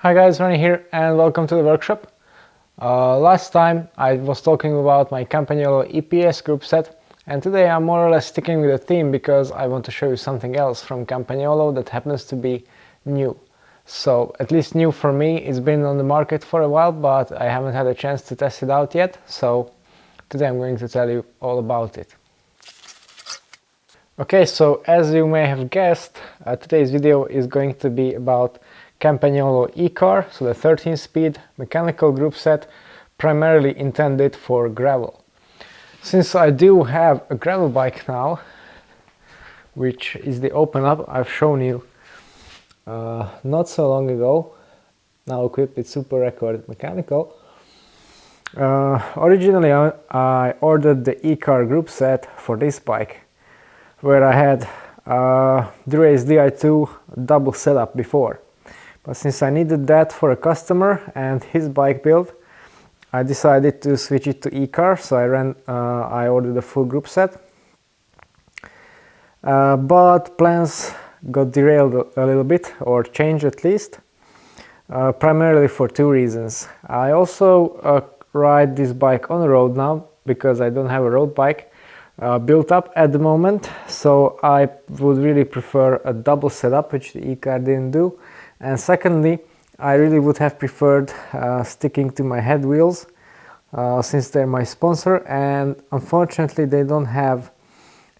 Hi guys, Ronnie here and welcome to the workshop. Last time I was talking about my Campagnolo EPS group set, and today I'm more or less sticking with the theme because I want to show you something else from Campagnolo that happens to be new. So at least new for me. It's been on the market for a while, but I haven't had a chance to test it out yet, so today I'm going to tell you all about it. Okay, so as you may have guessed, today's video is going to be about Campagnolo Ekar, so the 13-speed mechanical group set, primarily intended for gravel. Since I do have a gravel bike now, which is the Open Up I've shown you not so long ago, now equipped with Super Record mechanical. Originally I ordered the Ekar group set for this bike, where I had Derailleur Di2 double setup before. But since I needed that for a customer and his bike build, I decided to switch it to Ekar, so I ordered a full group set. But plans got derailed a little bit, or changed at least, primarily for two reasons. I also ride this bike on the road now because I don't have a road bike built up at the moment, so I would really prefer a double setup, which the Ekar didn't do. And secondly, I really would have preferred sticking to my head wheels since they're my sponsor, and unfortunately they don't have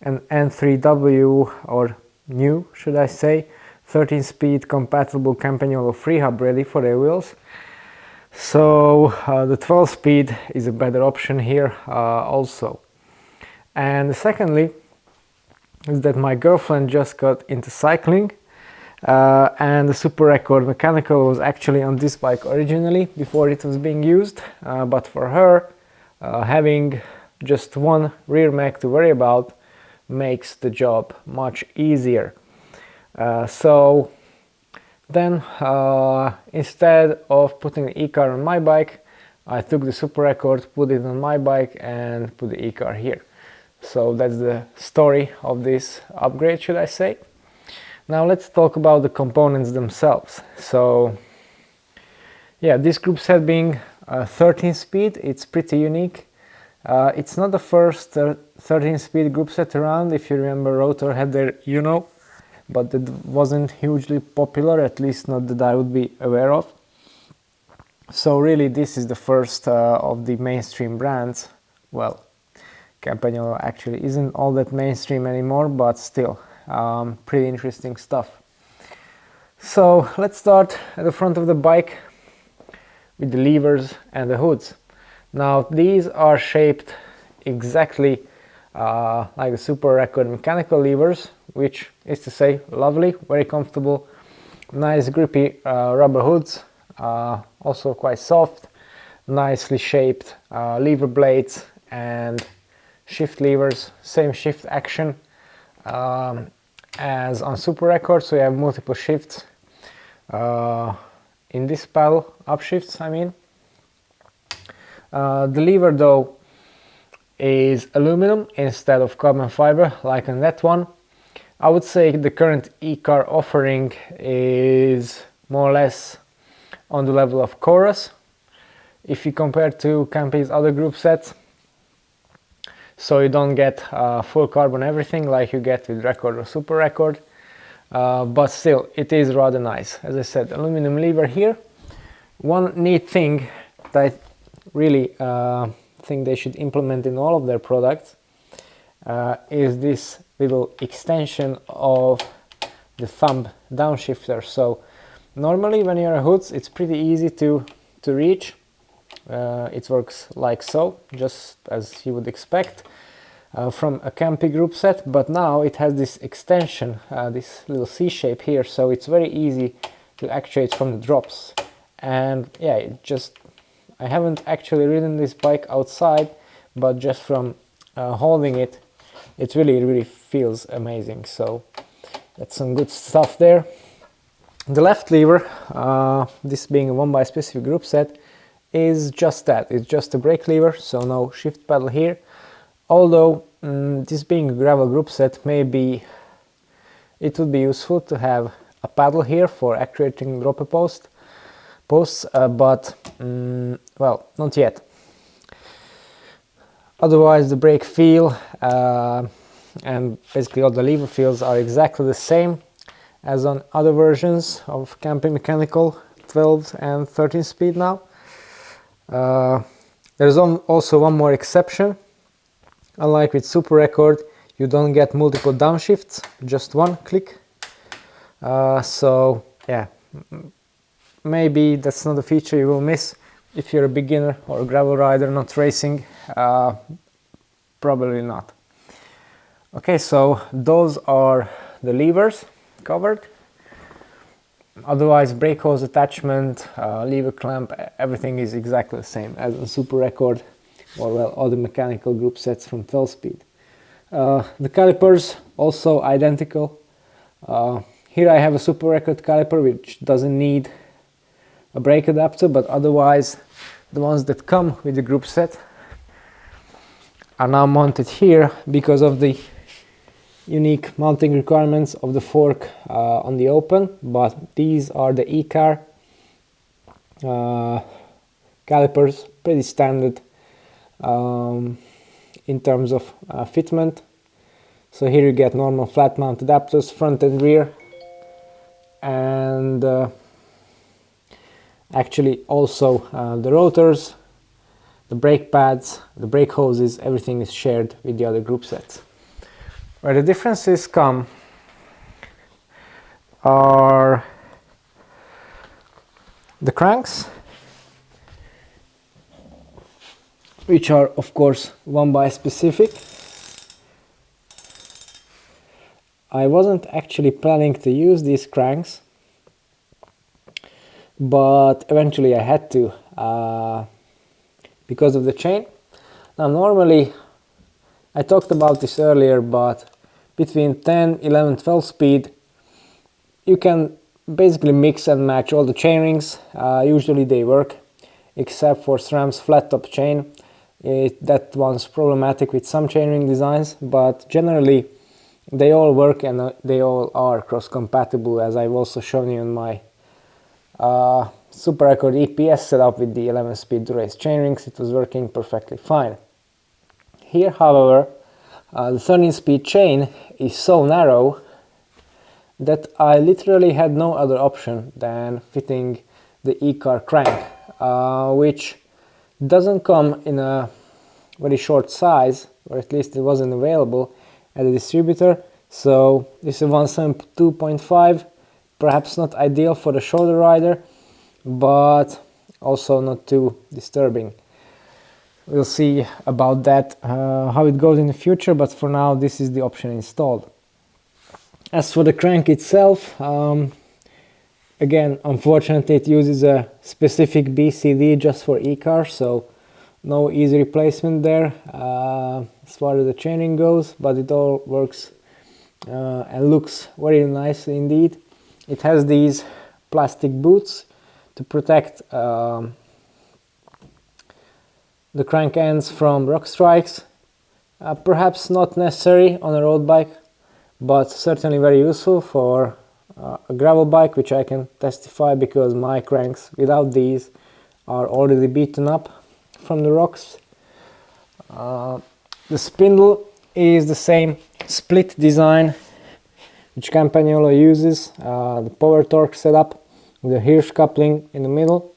an N3W, or new should I say, 13-speed compatible Campagnolo freehub ready for their wheels. So the 12-speed is a better option here also. And secondly is that my girlfriend just got into cycling, and the Super Record mechanical was actually on this bike originally before it was being used, but for her having just one rear mech to worry about makes the job much easier. So then instead of putting the Ekar on my bike, I took the Super Record, put it on my bike and put the Ekar here. So that's the story of this upgrade, should I say. Now let's talk about the components themselves. So yeah, this group set being 13-speed, it's pretty unique. It's not the first 13-speed group set around. If you remember, Rotor had their but it wasn't hugely popular, at least not that I would be aware of. So really this is the first of the mainstream brands. Well, Campagnolo actually isn't all that mainstream anymore, but still pretty interesting stuff. So let's start at the front of the bike with the levers and the hoods. Now these are shaped exactly like the Super Record mechanical levers, which is to say lovely, very comfortable, nice grippy rubber hoods, also quite soft, nicely shaped lever blades and shift levers, same shift action as on Super Record, so you have multiple shifts in this pedal, upshifts I mean. The lever though is aluminum instead of carbon fiber like on that one. I would say the current Ekar offering is more or less on the level of Chorus if you compare to Campy's other group sets. So you don't get full carbon everything like you get with Record or Super Record, but still it is rather nice. As I said, aluminum lever here. One neat thing that I really think they should implement in all of their products is this little extension of the thumb downshifter. So normally when you're a hoods, it's pretty easy to reach. It works like so, just as you would expect from a Campy group set, but now it has this extension, this little C shape here, so it's very easy to actuate from the drops. And yeah, I haven't actually ridden this bike outside, but just from holding it, it really feels amazing. So that's some good stuff there. The left lever, this being a 1x specific group set, is just that. It's just a brake lever, so no shift pedal here. Although this being a gravel group set, maybe it would be useful to have a paddle here for actuating dropper post. posts, but well, not yet. Otherwise the brake feel and basically all the lever feels are exactly the same as on other versions of Campagnolo 12 and 13 speed now. There's also one more exception. Unlike with Super Record, you don't get multiple downshifts, just one click. So yeah, maybe that's not a feature you will miss if you're a beginner or a gravel rider not racing. Probably not. Okay, so those are the levers covered. Otherwise, brake hose attachment, lever clamp, everything is exactly the same as on Super Record or well, all the mechanical group sets from 12 speed. The calipers also identical. Here I have a Super Record caliper which doesn't need a brake adapter, but otherwise the ones that come with the group set are now mounted here because of the unique mounting requirements of the fork on the open. But these are the Ekar calipers, pretty standard in terms of fitment. So here you get normal flat mount adapters, front and rear, and actually also the rotors, the brake pads, the brake hoses, everything is shared with the other group sets. Where the differences come are the cranks, which are of course one by specific. I wasn't actually planning to use these cranks, but eventually I had to because of the chain. Now normally, I talked about this earlier, but between 10, 11, 12 speed you can basically mix and match all the chain rings. Usually they work, except for SRAM's flat top chain. That one's problematic with some chainring designs, but generally they all work and they all are cross compatible, as I've also shown you in my Super Record EPS setup with the 11 speed race chainrings. It was working perfectly fine. Here, however, the 13 speed chain is so narrow that I literally had no other option than fitting the Ekar crank, which doesn't come in a very short size, or at least it wasn't available at the distributor. So this is 172.5, perhaps not ideal for the shoulder rider, but also not too disturbing. We'll see about that, how it goes in the future, but for now this is the option installed. As for the crank itself, again, unfortunately it uses a specific BCD just for Ekar, so no easy replacement there as far as the chaining goes, but it all works and looks very nice indeed. It has these plastic boots to protect the crank ends from rock strikes. Perhaps not necessary on a road bike, but certainly very useful for a gravel bike, which I can testify because my cranks without these are already beaten up from the rocks. The spindle is the same split design which Campagnolo uses, the power torque setup with a Hirsch coupling in the middle,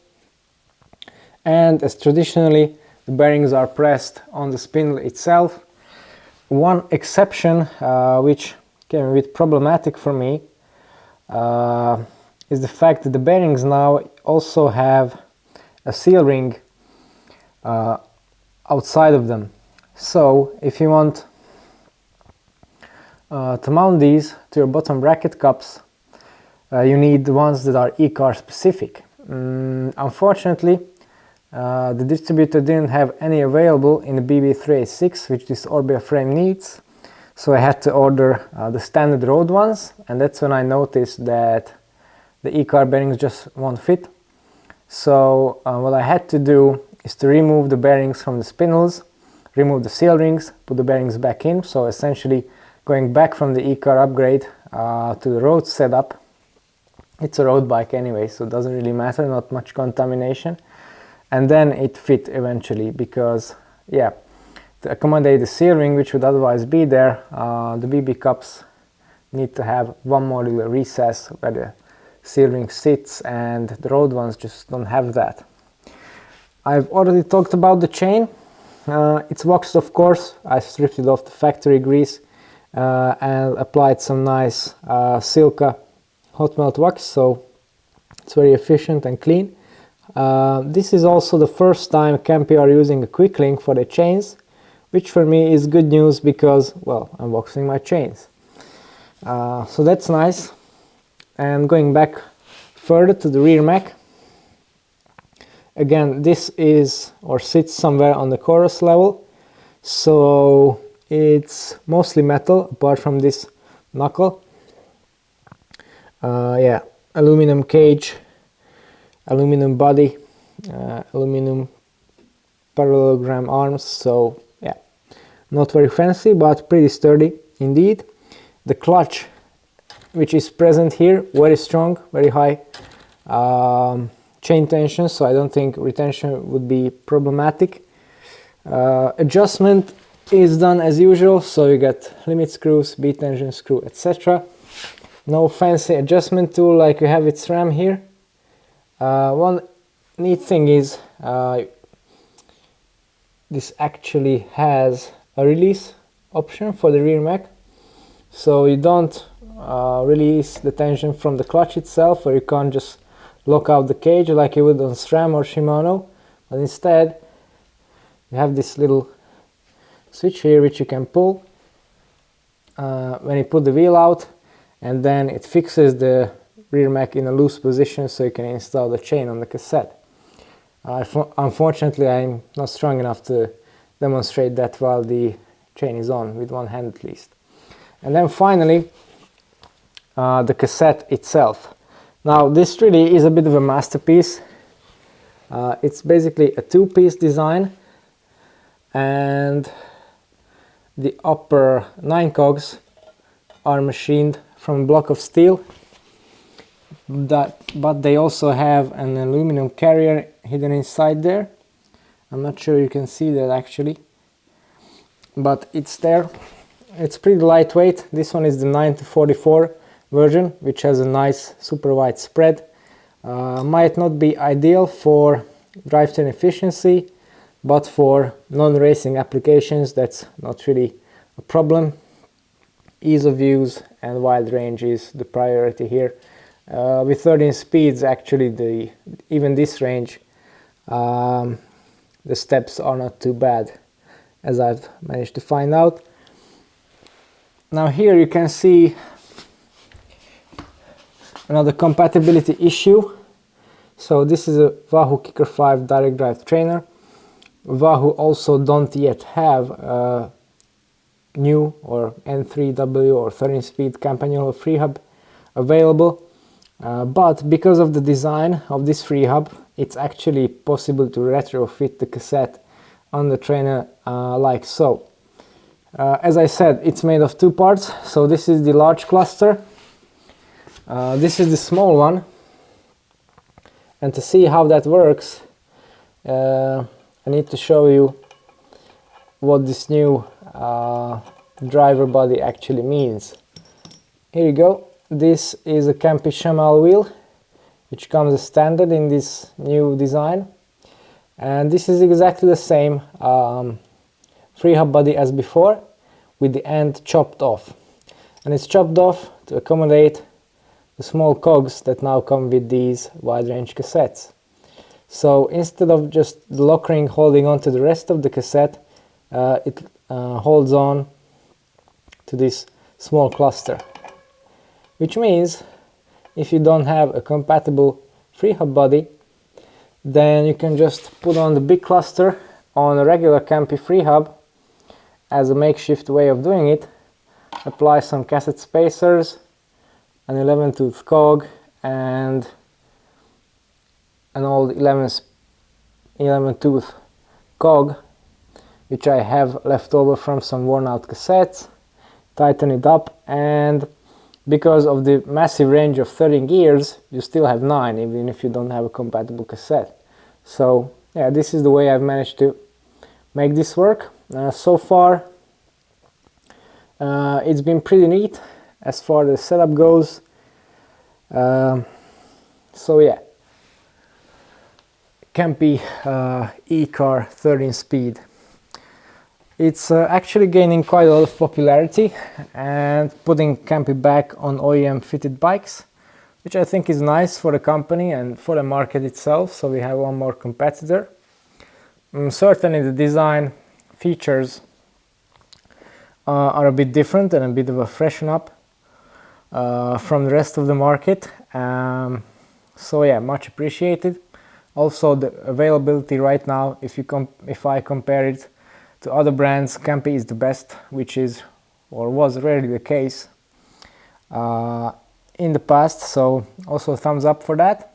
and as traditionally the bearings are pressed on the spindle itself. One exception which came a bit problematic for me is the fact that the bearings now also have a seal ring outside of them. So if you want to mount these to your bottom bracket cups, you need the ones that are Ekar specific. Unfortunately, the distributor didn't have any available in the BB386, which this Orbea frame needs, so I had to order the standard road ones, and that's when I noticed that the Ekar bearings just won't fit. So what I had to do is to remove the bearings from the spindles, remove the seal rings, put the bearings back in, so essentially going back from the Ekar upgrade to the road setup. It's a road bike anyway, so it doesn't really matter, not much contamination. And then it fit eventually because, yeah, to accommodate the seal ring which would otherwise be there, the BB cups need to have one more little recess where the seal ring sits, and the road ones just don't have that. I've already talked about the chain. It's waxed, of course. I stripped it off the factory grease and applied some nice Silca hot melt wax, so it's very efficient and clean. This is also the first time Campy are using a quick link for the chains, which for me is good news because, well, I'm waxing my chains. So that's nice. And going back further to the rear mech, again, this is or sits somewhere on the chorus level, so it's mostly metal apart from this knuckle. Yeah, aluminum cage, aluminum body, aluminum parallelogram arms, so yeah, not very fancy but pretty sturdy indeed. The clutch, which is present here, very strong, very high chain tension, so I don't think retention would be problematic. Adjustment is done as usual, so you get limit screws, bead tension screw, etc. No fancy adjustment tool like you have with SRAM here. One neat thing is this actually has a release option for the rear mech, so you don't release the tension from the clutch itself, or you can't just lock out the cage like you would on SRAM or Shimano, but instead you have this little switch here which you can pull when you put the wheel out, and then it fixes the rear mech in a loose position so you can install the chain on the cassette. Unfortunately, I'm not strong enough to demonstrate that while the chain is on, with one hand at least. And then finally, the cassette itself. Now this really is a bit of a masterpiece. It's basically a two-piece design, and the upper 9 cogs are machined from a block of steel, but they also have an aluminum carrier hidden inside there. I'm not sure you can see that actually, but it's there. It's pretty lightweight. This one is the 9-44 version, which has a nice super wide spread. Might not be ideal for drivetrain efficiency, but for non-racing applications that's not really a problem. Ease of use and wide range is the priority here. With 13 speeds, actually, even this range, the steps are not too bad, as I've managed to find out. Now here you can see another compatibility issue. So this is a Wahoo Kicker 5 direct drive trainer. Wahoo also don't yet have a new or N3W or 13 speed Campagnolo freehub available, but because of the design of this freehub, it's actually possible to retrofit the cassette on the trainer like so. As I said, it's made of two parts, so this is the large cluster, this is the small one, and to see how that works, I need to show you what this new driver body actually means. Here you go. This is a Campy Shamal wheel, which comes as standard in this new design, and this is exactly the same freehub body as before, with the end chopped off, and it's chopped off to accommodate the small cogs that now come with these wide range cassettes. So instead of just the lock ring holding on to the rest of the cassette, it holds on to this small cluster, which means if you don't have a compatible freehub body, then you can just put on the big cluster on a regular Campy freehub as a makeshift way of doing it, apply some cassette spacers, an 11-tooth cog, and an old 11-tooth cog which I have left over from some worn out cassettes, tighten it up, and because of the massive range of 13 gears, you still have 9 even if you don't have a compatible cassette. So yeah, this is the way I've managed to make this work. So far it's been pretty neat as far as setup goes. So yeah, Campy Ekar 13 speed. It's actually gaining quite a lot of popularity and putting Campy back on OEM fitted bikes, which I think is nice for the company and for the market itself, so we have one more competitor. Certainly the design features are a bit different and a bit of a freshen up from the rest of the market. So yeah, much appreciated. Also the availability right now, if I compare it to other brands, Campy is the best, which is or was rarely the case in the past, so also thumbs up for that.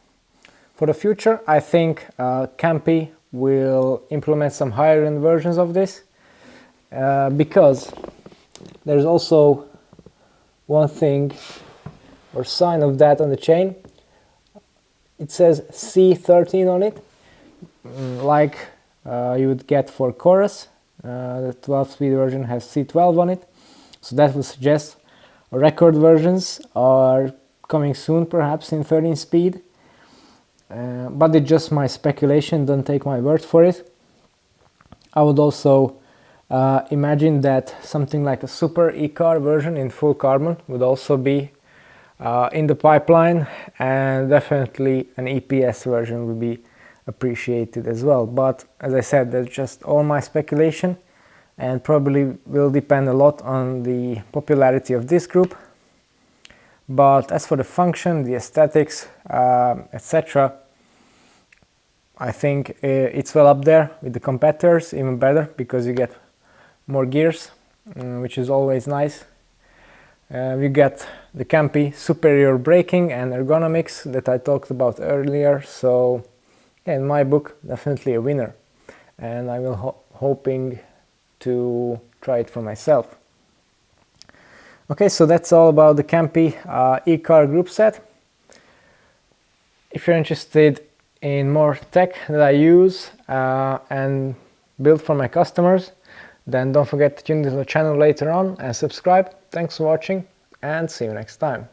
For the future, I think Campy will implement some higher end versions of this, because there's also one thing or sign of that on the chain. It says C13 on it, like you would get for Chorus. The 12-speed version has C12 on it, so that would suggest record versions are coming soon, perhaps in 13 speed. But it's just my speculation, don't take my word for it. I would also imagine that something like a Super Ekar version in full carbon would also be in the pipeline, and definitely an EPS version would be appreciated as well. But as I said, that's just all my speculation and probably will depend a lot on the popularity of this group. But as for the function, the aesthetics, etc., I think it's well up there with the competitors, even better because you get more gears, which is always nice. We get the Campy superior braking and ergonomics that I talked about earlier, so yeah, in my book definitely a winner, and I will hoping to try it for myself. Okay, so that's all about the Campy Ekar group set. If you're interested in more tech that I use and build for my customers, then don't forget to tune into the channel later on and subscribe. Thanks for watching and see you next time.